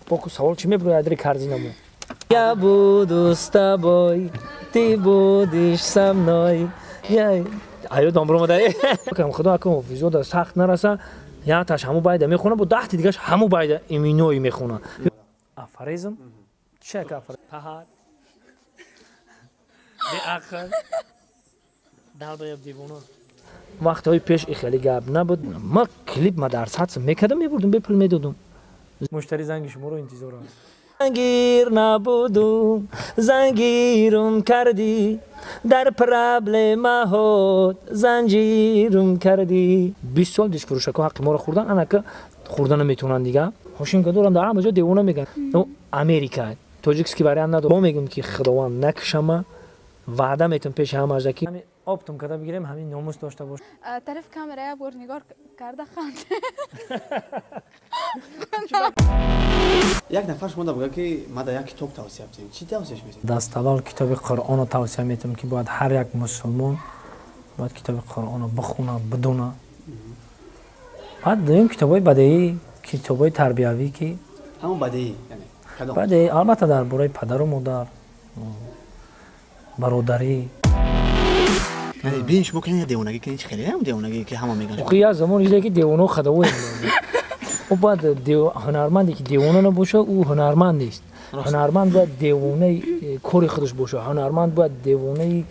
боку савол чӣ мебурад адри карзинаму я буду с тобой ты будешь со мной айё домбуромадаи худо акам визода сахт нараса яаташ ҳаму байда мехона бо 10 дигаш ҳаму байда иминои мехона афоризм чек афоризм паҳар беақл далбаяб дивона вақтҳои пеш хеле гап набуд ма клип ма дар сатс мекардам мебурдум бепул медодум муштари занги шуморо интизор аст зангир набудум зангирум кардӣ дар проблемаҳот занҷирум кардӣ 20 сол дискфурӯшакҳо ҳаққи моро хӯрдан анака хӯрда наметавонанд дига ҳошимка дорам дар ҳама ҷо девона мегӯянд америка тоҷикский вариант надорад мо мегӯем ки худованд накушама ваъда метавонем пеши ҳамаашда ки оптум када бигирем ҳамин номус дошта бош тариф камера як бор нигор карда ханд як нафар шумо бигӯяд ки мада як китоб тавсия битем чӣ тавсияш месед даставвал китоби қуръонро тавсия метавонам ки бояд ҳар як мусулмон бояд китоби қуръонро бихона бидона баъд дуюм китобҳои бадеӣ китобҳои тарбиявӣ ки ҳамон бадеӣ бадеӣ албатта дар бораи падару модар бародарӣ бин шумо кани девонагӣ кани хеле ҳам девонагӣ ки ҳама мегӯянд охи як замон иде ки девоно хадаво ӯ бояд ҳунарманде ки девона набоша ӯ ҳунарманд нест ҳунарманд бояд девонаи кори худаш боша ҳунарманд бояд девонаи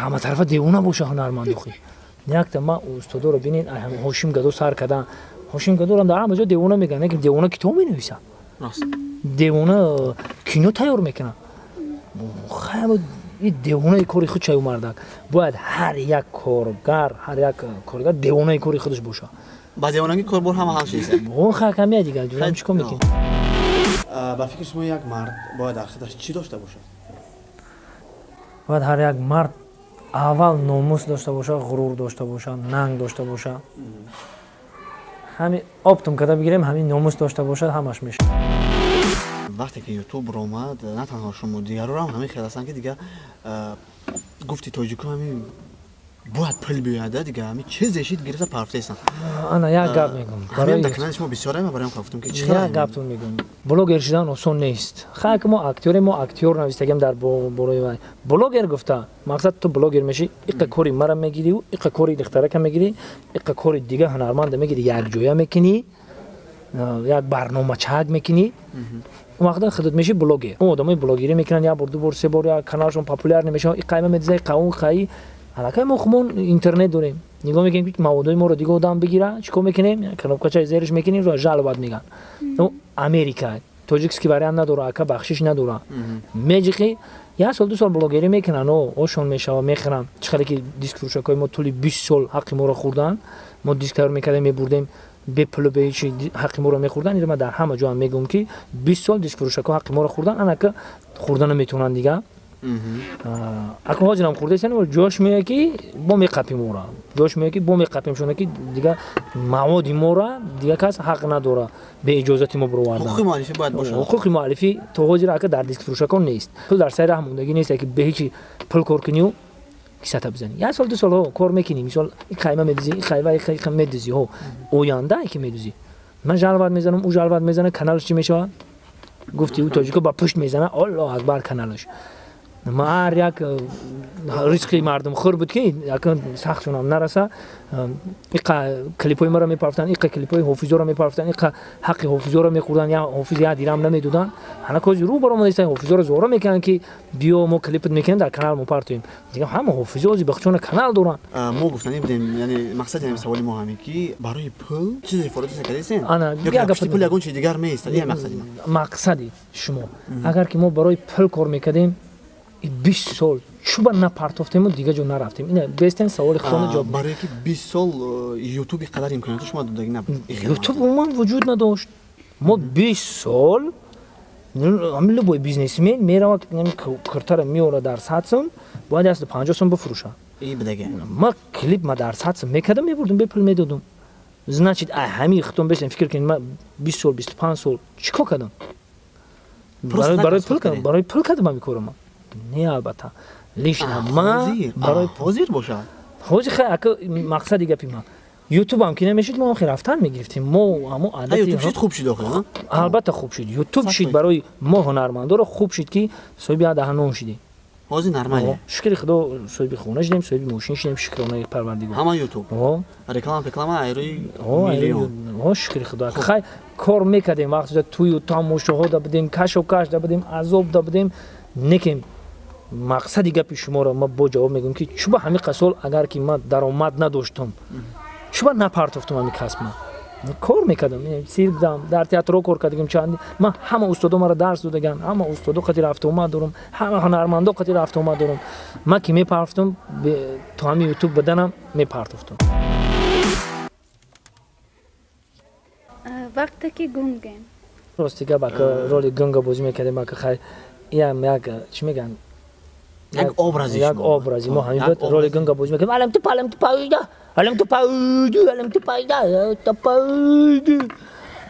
ҳаматарафа девона боша ҳунарманд охи якта ма устодоро бинед ҳошим гадо сар кардан ҳошим гадорам дар ҳама ҷо девона мегӯянд лекин девона китоб менависад девона кино тайёр мекунад девонаи кори худ чай мардак бояд ҳар як коргар девонаи кори худаш боша ба девонагӣ корбор ҳама ҳал шида он хакамия дига ҷурам чӣ кор мекунем ба фикри шумо як мард бояд дар худаш чӣ дошта бошад бояд ҳар як мард аввал номус дошта бошад ғурур дошта бошад нанг дошта бошад ҳамин оптум када бигирем ҳамин номус дошта бошад ҳамаш мешавад вақте ки ютуб ромад на танҳо шумо дигарро ҳам ҳамин хел ҳастанд ки дига гуфти тоҷику ҳамин бояд пул биёяда дига ҳамин чизешид гирифта парафтесан ана як гап мегӯям ҳамин дар канали шумо бисёр ма бароям гуфтам ки як гаптон мегӯям блогер шудан осон нест хак мо актёр навистагем дар борои вай блогер гуфта мақсад ту блогер мешӣ иқа кори мара мегирӣ иқа кори духтарака мегирӣ иқа кори дига ҳунарманда мегирӣ якҷоя мекунӣ як барномачак мекунӣ вақта худот меши блогер одамои блогерӣ мекунанд як бор ду бор се бор як каналшон популярный мешавад иқайма медиза иқаун қаи аллакай мо хумон интернет дорем нигоҳ мекунем ки маводои моро дига одам бигира чӣ кор мекунем кнопкачаи зериш мекунем ва жалобат меган америка тоҷикский вариант надора ака бахшиш надора меҷиқи як сол ду сол блогерӣ мекунанд ошон мешава мехӯранд чӣ қадр ки дискфурӯшакҳои мо тӯли 20 сол ҳаққи моро хӯрдан мо диск тайёр мекардем мебурдем бепулу беҳичи ҳаққи моро мехӯрдан ин ма дар ҳама ҷо ҳам мегӯям ки 20 сол дискфурӯшакҳо ҳаққи моро хӯрдан анака хӯрда наметавонанд дига ака ҳозирам хӯрдаистан ҷош меояд ки бо меқапим ора ҷош меояд ки бо меқапим шона ки дига маводи мора дига кас ҳақ надора бе иҷозати мо бировардан ҳуқуқи муаллифӣ бояд бошад ҳуқуқи муаллифӣ то ҳозир ака дар дискфурӯшакҳо нест пул дар сайри ҳамондагӣ нест ки беҳичи пул кор кунию кисата бизанӣ як сол ду сол кор мекунӣ мисол қайма медузӣ қайва медузӣ оянда ки медузӣ ман жалват мезанам ӯ жалват мезана каналш чӣ мешавад гуфти ӯ тоҷико ба пушт мезана аллоҳ акбар каналаш ҳар як ризқи мардумхӯр буд ки сахтшонам нараса иқа клипҳои маро мепарафтанд иқа клипҳои ҳофизоро мепарафтанд иқа ҳаққи ҳофизоро мехӯрданд я ҳофиз як дирам намедоданд ҳана кози рӯ баромадаистанд ҳофизоро зора мекунанд ки биё мо клипат мекунем дар канал мо партоем дига ҳама ҳофизо ҳози бахчона канал доранд мо гуфтанӣ будем яъне мақсади ҳамин саволи мо ҳаме ки барои пул чизе ифода кардастен пул ягон чизи дигар меистад ин мақсади ман мақсади шумо агар ки мо барои пул кор мекардем 20 сол чуба напартофтему дига ҷо нарафтем ин бестен саволи худона ҷавоб барое ки 20 сол ютуб иқадар имконияту шумо додаги набуд ютуб умуман вуҷуд надошт мо 20 сол любой бизнесмен мерава куртара меора дар 100 сум бояд 150 сум бифурӯша ма клип ма дар 100 сум мекардам мебурдум бепул медодум значит ҳамин хутон бестен фикр кунед ма 20 сол 25 сол чӣ кор кардам барои пул кардам ҳамин корам не албатта лишна ма барои ҳозир бошад ҳозир хай ака мақсади гапи ман یوتیوب هم که نمیشید ما آخر رفتن میگرفتیم ما همون عادتی یوتیوب شد خوب شد آخه البته خوب شد یوتیوب شد برای ما هنرمندا رو خوب شد که صاحب دهنم شدیم هازی نرماله شکر خدا صاحب خونه شدیم صاحب ماشین شدیم شکرانه پروردگار همه یوتیوب رکلام ایروی میلیون شکر خدا خیلی کار میکردیم وقتی توی تماشاها دادیم کش و کش دادیم عذاب دادیم نکیم مقصدی گپ شما را ما با جواب میگم که چوبا همین قسول اگر که ما درآمد نداشتم چوبا نپرداختم همین کسب ما کار میکردم سیر بودم در تئاتر کار کردم چند ما همه استادا ما را درس دادن همه استادا خاطر رفت اومد دارم همه هنرمندا خاطر رفت اومد دارم ما که میپرداختم تو همین یوتیوب بدنم میپرداختم وقتی که گنگم راستی که با رول گنگ بازی میکردیم ما که خیلی یک چی میگن یک obrazی ما همین بود رول گنگ بازی میکردیم علم تو پایدا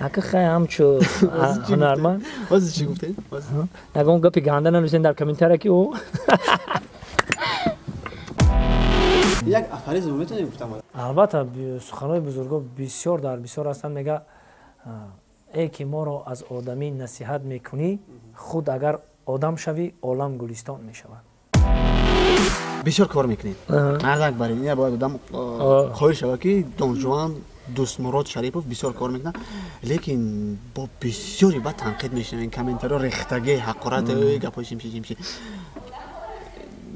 اگه خیلی همچو هنرمند واسه چی گفتین اگه اون گپی گنده ننویسین در کامنتر که او یک افریزم میتونید گفتم البته سخنهای بزرگا بسیار در بسیار هستند میگه ای که ما را از آدمی نصیحت میکنی خود اگر آدم شوی عالم گلستان میشود بسیار کار میکنید مرد اکبری نه باید آدم خواهش شود که دون جوان دوست مراد شریفوف بسیار کار میکنه لیکن با بسیاری بعد تنقید میشنوین کامنتارها ریختگی حقارت گپاش میشه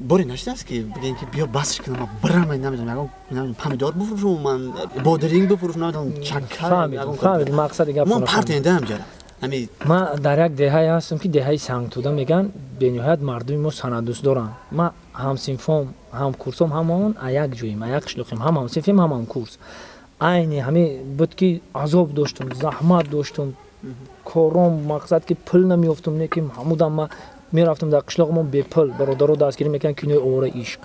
باری نشده است که بگین که بیا بسش کنم برم نمیدونم پمیدار بفروشم من بادرینگ بفروشم نمیدونم چکر فهمید مقصد گپ من پرتنده هم جرا ما در یک دهه هستم که دهه سنگتوده میگن به نهایت مردم ما سند دوست دارن ما هم سینفام هم کورسم همون یک جویم یک شلوخیم هم سینفیم هم کورس عین همه بود که عذاب داشتم زحمت داشتم کارم مقصد که پل نمیافتم نه که محمودم ما میرفتم در قشلاقمون به پل برادرها دستگیری میکنن کینوی اوره عشق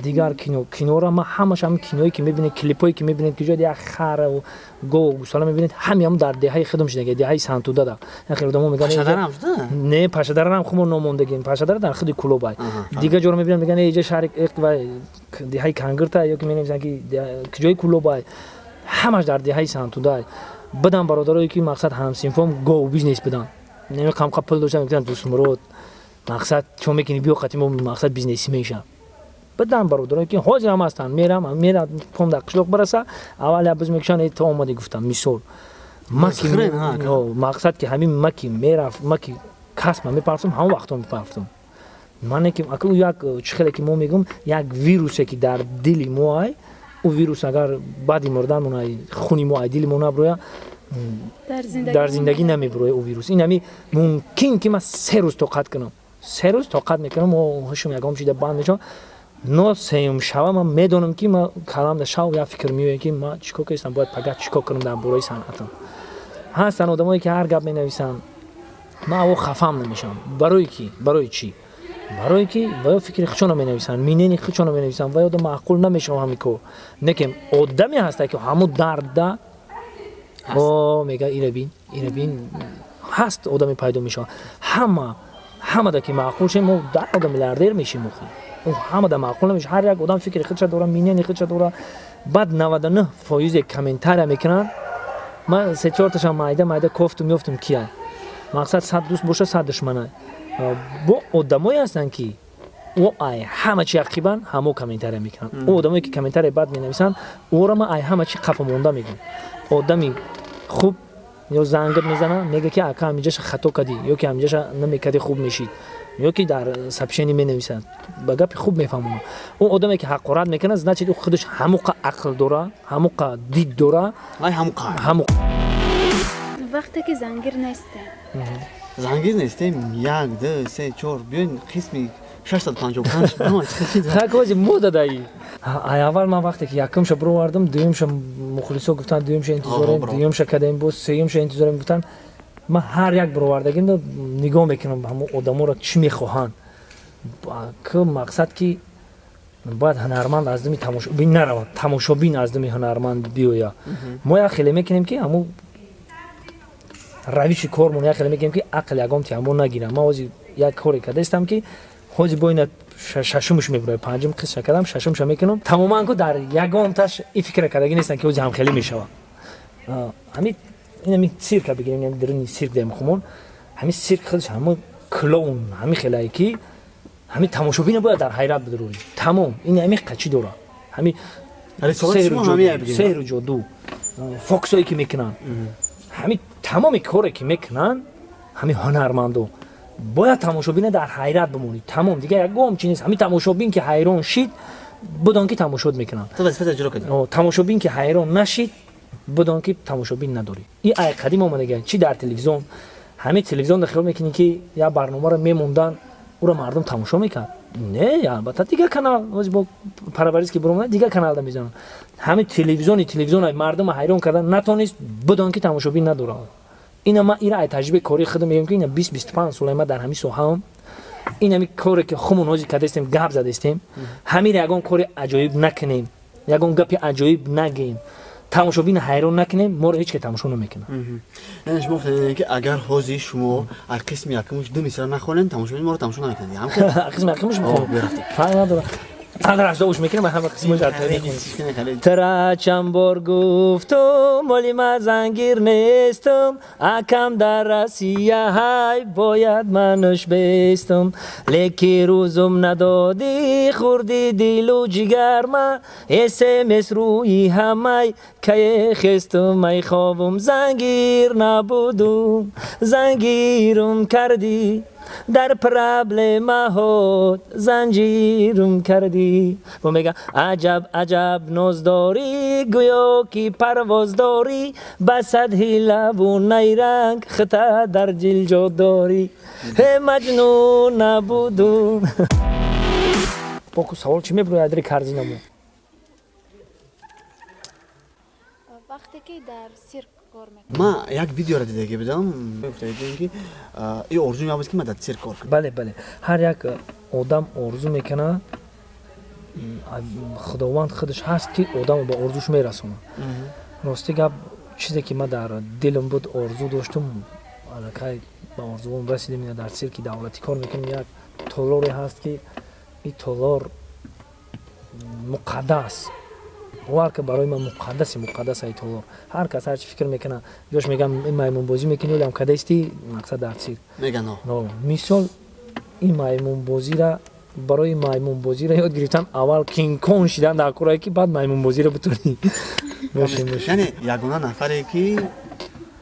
دیگر کینو را ما همش هم کینویی که میبینید کلیپایی که میبینید که جای یک خر و گو گوساله میبینید هم در دهه خودم شده دهه سنتوده ده اخر دمو میگن نه پاشدار هم خوب نموندگین پاشدار در خود کلوبای دیگه جور میبینن میگن اینجا شهر و دهه کانگرتا یا که میگن که جای کلوبای همش در دهه سنتوده بدن برادرایی که مقصد هم سینفام گو بیزنس بدن نمیخوام قپل داشتم میگن دوست مراد مقصد چون میکنی بیا قطعی مقصد بیزنسی میشه بدن برادرایی که حاضر هم هستن میرم پام در قشلاق برسه اول ابز میکشن تا اومدی گفتم مثال مکی مقصد که همین مکی میرفت مکی کسب میپرسم هم وقتا میپرسم من که اگه یک چخله که ما میگم یک ویروسی که در دل ما او ویروس اگر بعد مردن مونای خونی ما دل ما نبروه در زندگی نمیبروه او ویروس این همی ممکن که من 3 روز طاقت کنم 3 روز طاقت میکنم و هشم یکم چیز بند میشم نو سیم شوا من میدونم که ما کلام در شو یا فکر میوه که ما چیکار کنم باید فقط چیکار کنم در برای صنعتم هستن آدمایی که هر گپ مینویسن ما او خفم نمیشم برای کی برای چی برای کی و فکر خودشون مینویسن مینینی خودشون مینویسن و آدم معقول نمیشه همین کو نکم آدمی هست که همون درد او میگه اینو بین هست آدمی پیدا میشه همه دا که معقول شه ما در آدم میلیاردر میشیم او همه دا معقول نمیشه هر یک آدم فکر خودش داره مینینی خودش داره بعد 99% کامنتار میکنن من 3-4 تاشم مایده کوفتم میافتم کیه مقصد 100 دوست باشه 100 دشمنه با آدمایی هستن که او همه چی عقیبن همو کامنتار میکنن او آدمایی که کامنتار بد مینویسن او را ما همه چی خفه مونده میگن آدمی خوب یا زنگ میزنه میگه که اگه همینجاش خطا کردی یا که همینجاش نمیکردی خوب میشید یا که در سبشنی مینویسن با گپ خوب میفهمونه اون آدمی که حقارت میکنه значит او خودش هموقع عقل داره هموقع دید داره هموقع وقتی که زنگیر نیستیم زنگیر نیستیم 1 2 3 4 بیاین قسمی 655 تاکوزی مودا دایی اول من وقتی که یکم شب رو وردم دویمش مخلصا گفتن دویمش انتظاریم دویمش کدیم بود سومش انتظاریم گفتن من هر یک برآوردگی نگاه میکنم همون آدما را چی میخواهن که مقصد که باید هنرمند از دمی تماشابین نرود تماشابین از دمی هنرمند بیاید ما یا خیلی میکنیم که همون روش کارمون یا خیلی میکنیم که عقل یکم تیمون نگیرم ما از یک کاری کرده استم که حاجی باید шашумш мебурам панҷум қисм кардам шашумша мекунам тамоман ку дар ягонташ и фикр кардаги нестам ки ӯ ҷамъхелӣ мешавад ҳамин инами цирка бигирем яъни даруни цирк дем хумон ҳамин цирк худаш ҳама клоун ҳамин хелае ки ҳамин тамошобин бояд дар ҳайрат бидурори тамом ин ҳамин қачи дора ҳамин сеҳру ҷоду фоксое ки мекунанд ҳамин тамоми коре ки мекунанд ҳамин ҳунармандо бояд тамошобина дар ҳайрат бимонид тамом дигар ягон чи нест ҳамин тамошобин ки ҳайрон шид будон ки тамошод мекунанд тамошобин ки ҳайрон нашид будон ки тамошобин надорӣ ин ай қадим омадага чи дар телевизион ҳамин телевизионда хиёл мекунӣ ки як барномаро мемондан ура мардум тамошо мекард не албатта дигар канал бо парварис ки буромада дигар каналда мезананд ҳамин телевизион мардума ҳайрон кардан натонист будон ки тамошобин надорад ина ма ира ай таҷрибаи кори худам мегӯям ки ина 20-25 сола ма дар ҳамин соҳаам ин ҳамин коре ки хумон ҳозир кардастем гап задастем ҳамин ягон кори аҷоиб накунем ягон гапи аҷоиб нагӯем тамошобин ҳайрон накунем моро ҳеч ке тамошо намекунад яъне шумо фикр ки агар ҳозир шумо аз қисми якумш ду мисра нахонем тамошобин моро тамошо намекунад қисми якумш фарқ надорад андраштауш мекунем ҳама қисмош тра чамбор гуфтум моли ма зангир нестум акам дар россия ҳай бояд мануш бестум леки рӯзум надодӣ хурди дилу ҷигар ма смс рӯи ҳамай кае хестум ай хобум зангир набудум зангирум кардӣ дар проблемаҳот занҷирум кардӣ бо мега аҷаб аҷаб ноздорӣ гӯё ки парвоздорӣ ба садҳи лаву найранг хита дар ҷилҷо дорӣ ҳе маҷнун набудум боку савол чӣ мебурӯяд ри карзинамо вақте ки дар сирк ма як видеоро дидаги будам ки ин орзу мебуд ки ма дар цирк кор кунам бале ҳар як одам орзу мекунад худованд худаш ҳаст ки одамо ба орзуш мерасонад рости гап чизе ки ма дар дилам буд орзу доштум аллакай ба орзуам расидем ина дар цирки давлатӣ кор мекунам як толоре ҳаст ки ин толор муқаддас бовар ки барои ман муқаддас ай толор ҳар кас ҳарчи фикр мекунад ёш мегам маймунбозӣ мекунӣ олам кадасти мақсад дар цирк мисол ин маймунбозира барои маймунбозира ёд гирифтан аввал кингкон шидан дар корае ки баъд маймунбозира битонӣ яъне ягона нафаре ки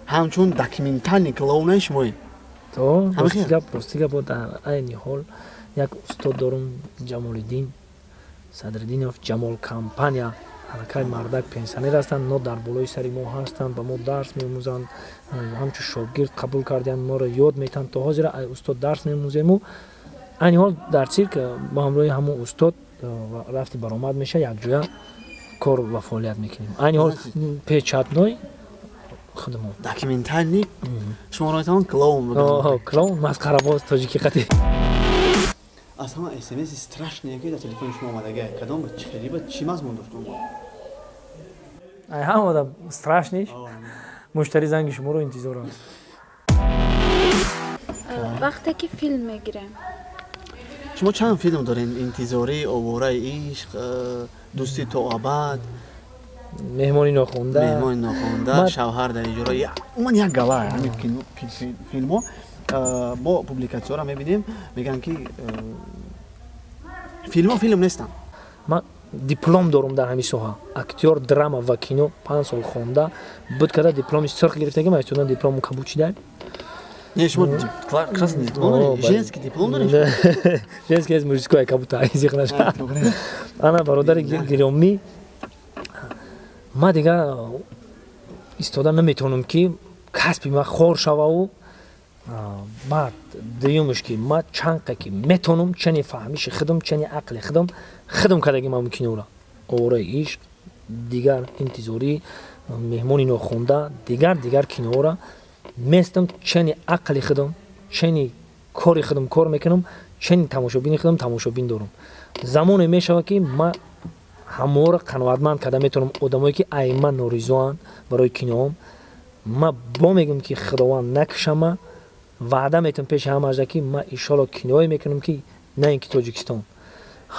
ҳамчун документальни клоунаи шумоед то рости гап дар айни ҳол як устод дорум ҷамолиддин садриддинов ҷамол компания аллакай мардак пенсионер ҳастанд но дар болои сари мо ҳастанд ба мо дарс меомӯзанд ҳамчун шогирд қабул карданд моро ёд метанд то ҳозира ай устод дарс меомӯзему айни ҳол дар цирк бо ҳамроҳи ҳамон устод рафти баромад меша якҷоя кор ва фаъолият мекунем айни ҳол печатной худмон документальник шуморо метавон клоун масқарабоз тоҷики қати аз ҳама смси страшнее ки дар телефони шумо омадага кадом чӣ хелиба чӣ мазмун дошт он ай ҳама одам страшниш муштари занги шуморо интизор аст вақте ки филм мегирем шумо чанд филм дорем интизорӣ овораи ишқ дӯсти то абад меҳмони нохонда шавҳар дар иҷро уман як гала ҳамин филмҳо бо публикатсияро мебинем мегӯян ки филмҳо филм нестанд ман диплом дорум дар ҳамин соҳа актёр драма ва кино 5 сол хонда буд када дипломи сирқ гирифтаги ма студент диплому кабул чидай не шумо красный диплом доред женский диплом доред женский аз мужской кабута изихнаш ана бародари гиромӣ ма дигар истода наметавонам ки касби ма хор шававу баъд дуюмаш ки ма чанқа ки метавонам чани фаҳмиши худам чани ақли худам кардаги ман кинора овораи ишқ дигар интизорӣ меҳмони нохонда дигар киноора местам чани ақли худам чани кори худам кор мекунам чани тамошобини худам тамошобин дорам замоне мешавад ки ма ҳамаро қаноатманд карда метавонам одамое ки айма норизоанд барои киноам ма бо мегӯям ки худованд накушама ваъда метавонам пеши ҳама ажда ки ма иншоалло киное мекунам ки на ин ки тоҷикистон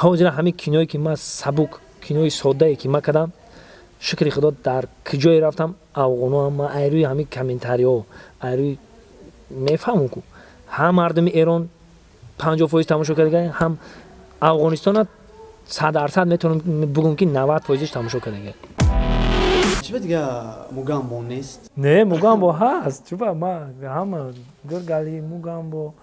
ҳозир ҳамин киное ки ман сабук кинои соддае ки ман кардам шукри худо дар куҷое рафтам афғоно ма айрӯи ҳамин комментариҳо айрӯи мефаҳмум ку ҳам мардуми эрон 50% тамошо кардаги ҳам афғонистона 100% метавонам бигӯм ки 90%иш тамошо кардаги чиба дига мугамбо нест не мугамбо ҳаст чуба ма ҳама гургали мугамбо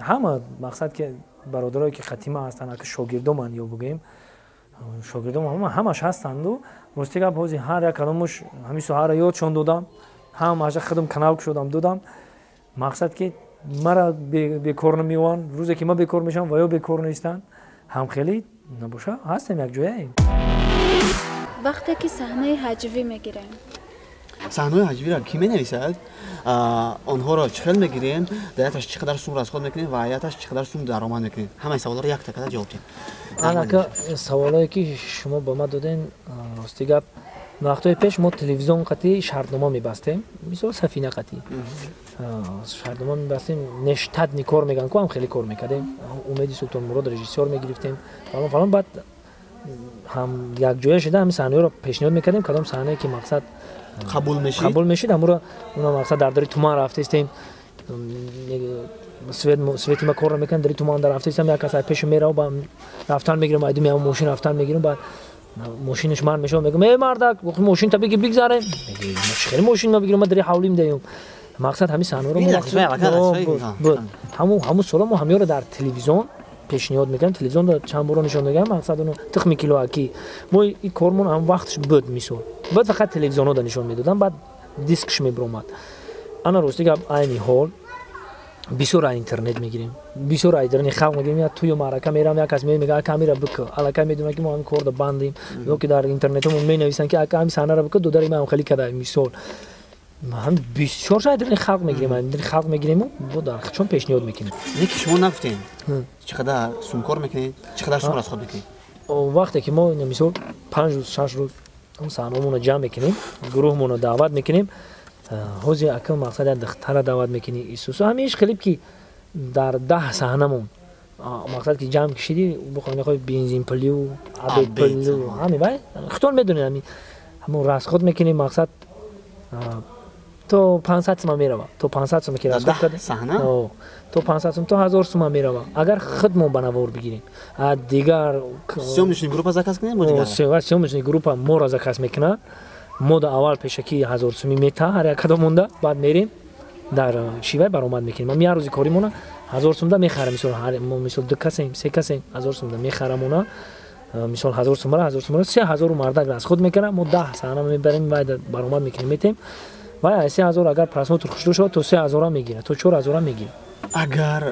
ҳама мақсад ки бародарое ки хатима ҳастанд ака шогирдоманд ё бигӯем шогирдом ҳамаш ҳастанду рости гап ҳозир ҳар як кадомаш ҳамисо ҳара ёдшон додам ҳамаша худам канал кушодам додам мақсад ки мара бекор намеёванд рӯзе ки ман бекор мешавам ва ё бекор нестанд ҳам хеле набоша ҳастем якҷояем вақте ки саҳнаи ҳаҷвӣ мегирем саҳнаҳои ҳаҷвиро ки менависад онҳоро чӣ хел мегирем даяташ чӣ қадар сум расход мекунем ва аяташ чӣ қадар сум даромад мекунем ҳамаи саволаро як такада ҷавоб дем анака саволое ки шумо ба ман додем рости гап вақтҳои пеш мо телевизион қатӣ шартнома мебастем мисол сафина қатӣ шартнома мебастем нештатни кор мегӯянд ку ҳам хеле кор мекардем умеди султонмурод режиссёр мегирифтем фалон фалон баъд ҳам якҷоя шуда ҳамин саҳнаҳоро пешниҳод мекардем кадом саҳнае ки мақсад қабул мешид ҳамуро мақсад дар дари туман рафтаистем свети ма корро мекунем дари туман дар рафтаистем як кас пешо мерава ба рафтан мегирем айдуми ҳамон мошин рафтан мегирем баъд мошинаш мард мешава мегӯям эй мардак мошинта бигир бигзарем хеле мошин ма бигирем ма дари ҳавлим даём мақсад ҳамин саҳнаҳоро ҳамун сола мо ҳамёро дар телевизион пешниҳод мекардем телевизион чанд боро нишон мегӯям мақсад оно тухми килоакӣ мо ин кормон ҳам вақтш буд мисол буд фақат телевизионода нишон медодам баъд дискш мебиромад ана рости гап айни ҳол бисёр ай интернет мегирем бисёр ай дарни халқ мегирем я ту ё маърака мерам як кас мегӯяд ака ҳамира бик аллакай медонад ки мо ҳамин корда бандем ё ки дар интернетамон менависанд ки ака ҳамин саҳнаро бик додари ма ҳам хеле када мисол ҳам бисёр шай дарни халқ мегирем дарни халқ мегирему бо дар чон пешниҳод мекунем ки шумо нафтем чӣ қадар сум кор мекунед чӣ қадар сум расход мекунед вақте ки мо мисол 5 рӯз 6 рӯз саҳнаҳоамонро ҷамъ мекунем гурӯҳмонро даъват мекунем ҳозир ака мақсад як духтара даъват мекунӣ исусо ҳамиш клип ки дар 10 саҳнамон мақсад ки ҷамъ кишидӣ бухои бензин пулю абед пулю ҳамин вай худтон медонед ҳамин ҳамон расход мекунем мақсад то 500 сума мерава то 500 сума ки расход кардем саҳна то 500 сум то 1000 сума мерава агар худмон ба навор бигирем дигар сёмични группа заказ кунем мо дигар сёмични группа моро заказ мекунад мода аввал пешаки 1000 суми мета ҳар як кадом монда баъд мерем дар шивай баромад мекунем ман як рӯзи коримона 1000 сумда мехарам мисол ду касем се касем 1000 сумда мехарамона мисол 1000 сумара 3000 мардак расход мекунам мо 10 саҳна мебарем вай баромад мекунем метем вай 3000 агар просмотр хушрӯ шавад то 3000 мегирад то 4000 мегирад агар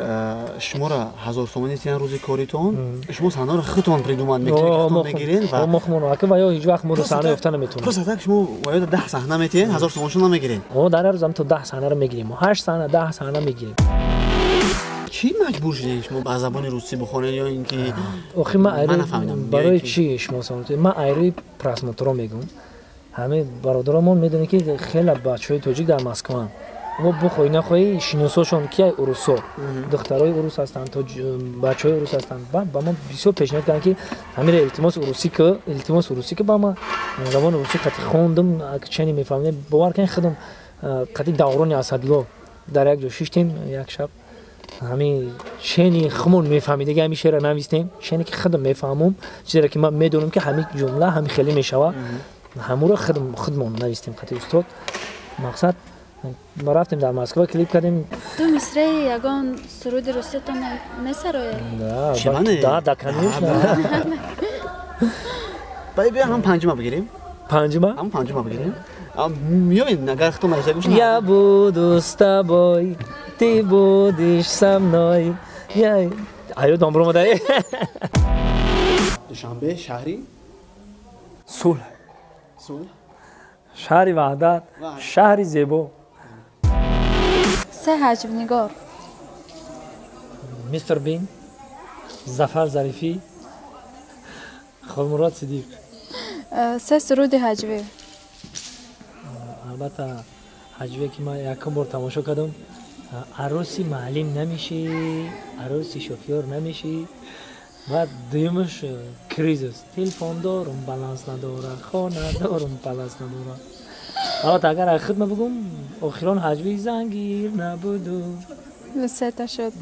шуморо 1000 сомон нестиан рӯзи коритон шумо саҳнаро худтон придумад мекунед мегирен ва мохмон ака ва ё ҳеҷ вақт моро саҳна ёфта наметавонем просто так шумо ва ё 10 саҳна метиҳед 1000 сомоншон намегирен дар рӯзам то 10 саҳнаро мегирем 8 саҳна 10 саҳна мегирем чӣ маҷбур шудед шумо ба забони русӣ бихонед ё ин ки охи ман барои чӣ шумо савол кардед ман айрӯи просмотрро мегӯм ҳамин бародаромон медонед ки хеле бачаҳои тоҷик дар москваанд мо бухоҳӣ нахоҳӣ шиносошон кияй урусо духтарои урус ҳастанд то бачаҳои урус ҳастанд ба мо бисёр пешниҳод карданд ки ҳамира илтимос урусӣ ки ба ма забони урусӣ қати хондам чени мефаҳмем бовар кунед худам қати даврони асадло дар як ҷо шиштем як шаб ҳамин чени хумон мефаҳмидаги ҳамин шеъра навистем чене ки худам мефаҳмум чизеро ки ман медонам ки ҳамин ҷумла ҳамин хеле мешава ҳамуро худмон навистем қати устод мақсад ма рафтем дар москва клип кардем ду мисраи ягон суруди русиятон месароед да конечно бия ҳам панҷума бигирем панҷума ҳам панҷума бигирем миёвед агар худтон маъриса гӯш я буду с тобой ты будешь со мной аё домбуромадаи душанбе шаҳри сулҳ шаҳри ваҳдат шаҳри зебо се ҳаҷвнигор мистер бин зафар зарифӣ хурмурод сидиқ се суруди ҳаҷвӣ албатта ҳаҷвие ки ман якум бор тамошо кардам арӯси маълим намешӣ арӯси шофёр намешӣ بعد دویمش کریز است. تلفن دارم بالانس نداره، خانه دارم بالانس نداره. البته اگر از خدمت بگم آخران حجوی زنگیر نبودو. سه تا شد.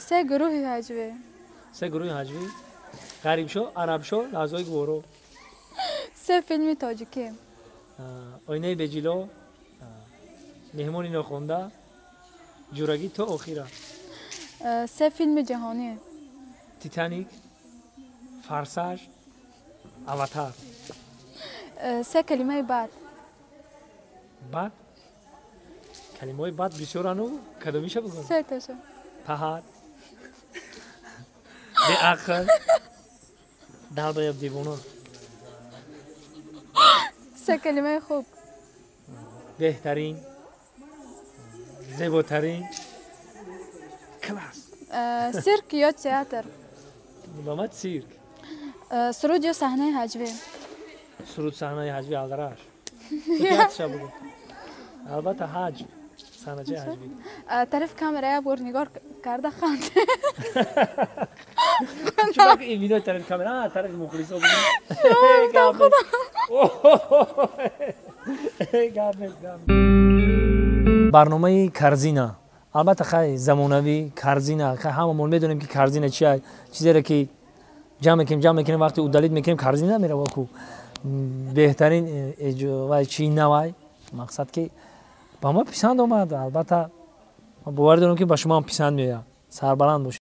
سه گروه حجوی. سه گروه حجوی. غریب شو، عرب شو، لحظه‌ای گورو. سه فیلم تاجیکی. آینه بجیلو، مهمونی نخونده، جورگی تو آخیره. سه فیلم جهانی. تیتانیک، فارساژ، اواتار. سه کلمه بعد. بعد کلمه بعد بسیارانو کدومیشه بگم. سه تا شد. پهد، به عقل، دل باید دیوانه. سه کلمه خوب. بهترین، زیباترین، کلاس. سیرک یا تئاتر. نامت سیرک. سرود یا صحنه حجوی. سرود صحنه حجوی الدراش. تئاتر بگو. البته حج صحنه چه حجوی. طرف کامرای بور نگار کرده خواند. چرا که این ویدیو طرف کامرا طرف مخلصا بگو. برنامه کارزینا البته خیلی زمانوی کارزینا هممون میدونیم که کارزینا چیه چیزی را که جمع کنیم وقتی اودالیت میکنیم کارزینا میره واکو بهترین اجوای چی نوای مقصد که با ما پسند اومد البته ما باور دارم که با شما هم پسند میاد سربلند باشه